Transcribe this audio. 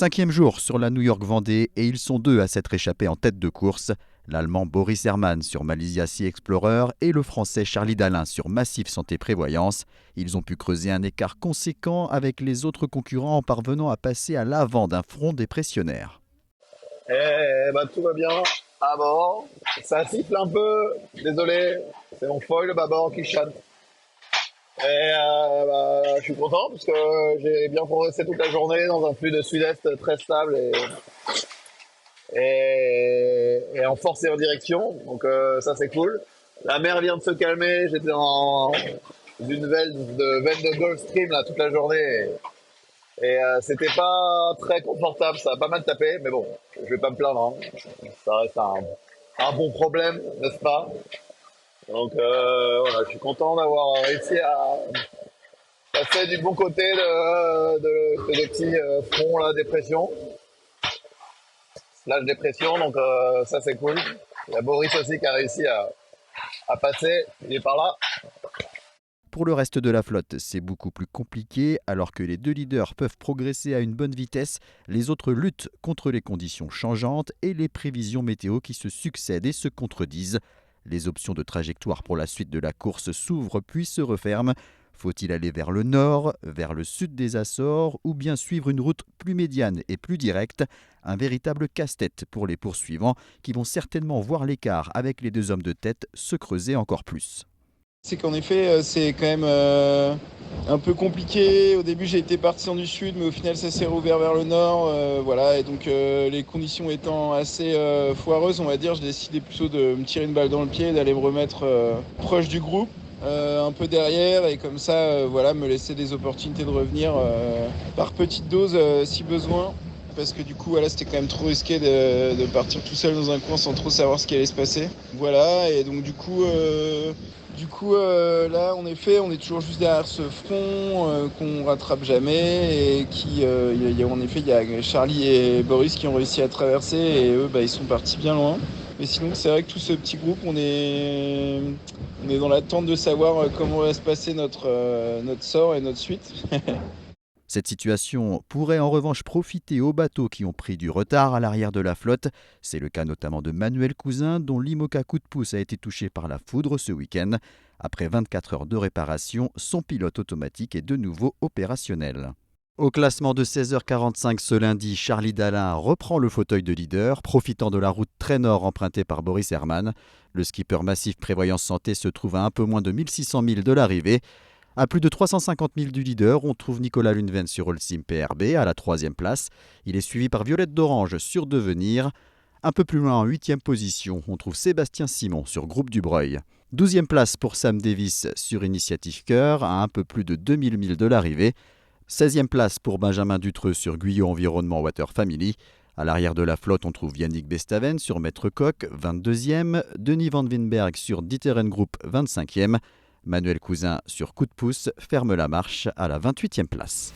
5e jour sur la New York-Vendée et ils sont deux à s'être échappés en tête de course. L'Allemand Boris Herrmann sur Malaysia Sea Explorer et le Français Charlie Dalin sur Massif Santé Prévoyance. Ils ont pu creuser un écart conséquent avec les autres concurrents en parvenant à passer à l'avant d'un front dépressionnaire. Tout va bien à bord. Ça siffle un peu. Désolé, c'est mon foil bâbord qui chante. Je suis content parce que j'ai bien progressé toute la journée dans un flux de sud-est très stable et en force et en direction. Donc ça c'est cool. La mer vient de se calmer. J'étais dans une veine de Gulf Stream là toute la journée et c'était pas très confortable. Ça a pas mal tapé, mais bon, je vais pas me plaindre. Hein. Ça reste un bon problème, n'est-ce pas? Donc voilà, je suis content d'avoir réussi à passer du bon côté de ce petit front là, dépression. Slash dépression, donc ça c'est cool. Il y a Boris aussi qui a réussi à passer, il est par là. Pour le reste de la flotte, c'est beaucoup plus compliqué. Alors que les deux leaders peuvent progresser à une bonne vitesse, les autres luttent contre les conditions changeantes et les prévisions météo qui se succèdent et se contredisent. Les options de trajectoire pour la suite de la course s'ouvrent puis se referment. Faut-il aller vers le nord, vers le sud des Açores ou bien suivre une route plus médiane et plus directe? Un véritable casse-tête pour les poursuivants qui vont certainement voir l'écart avec les deux hommes de tête se creuser encore plus. C'est qu'en effet, c'est quand même un peu compliqué. Au début, j'ai été partisan du sud, mais au final, ça s'est rouvert vers le nord. Voilà, et donc les conditions étant assez foireuses, on va dire, j'ai décidé plutôt de me tirer une balle dans le pied, d'aller me remettre proche du groupe, un peu derrière, et comme ça, voilà, me laisser des opportunités de revenir par petites doses si besoin. Parce que du coup, voilà, c'était quand même trop risqué de partir tout seul dans un coin sans trop savoir ce qui allait se passer. Voilà, et donc du coup, là, en effet, on est toujours juste derrière ce front qu'on rattrape jamais et en effet, il y a Charlie et Boris qui ont réussi à traverser et eux, ils sont partis bien loin. Mais sinon, c'est vrai que tout ce petit groupe, on est dans l'attente de savoir comment va se passer notre sort et notre suite. Cette situation pourrait en revanche profiter aux bateaux qui ont pris du retard à l'arrière de la flotte. C'est le cas notamment de Manuel Cousin, dont l'IMOCA Coup de Pouce a été touché par la foudre ce week-end. Après 24 heures de réparation, son pilote automatique est de nouveau opérationnel. Au classement de 16h45 ce lundi, Charlie Dalin reprend le fauteuil de leader, profitant de la route très nord empruntée par Boris Herrmann. Le skipper Massif Prévoyance Santé se trouve à un peu moins de 1600 milles de l'arrivée. À plus de 350 000 du leader, on trouve Nicolas Luneven sur Holcim PRB à la 3e place. Il est suivi par Violette d'Orange sur Devenir. Un peu plus loin en 8e position, on trouve Sébastien Simon sur Groupe du Breuil. 12e place pour Sam Davis sur Initiative Cœur à un peu plus de 2000 milles de l'arrivée. 16e place pour Benjamin Dutreux sur Guyot Environnement Water Family. À l'arrière de la flotte, on trouve Yannick Bestaven sur Maître Coq, 22e. Denis Van Winberg sur D'Ieteren Group, 25e. Manuel Cousin sur Coup de Pouce ferme la marche à la 28e place.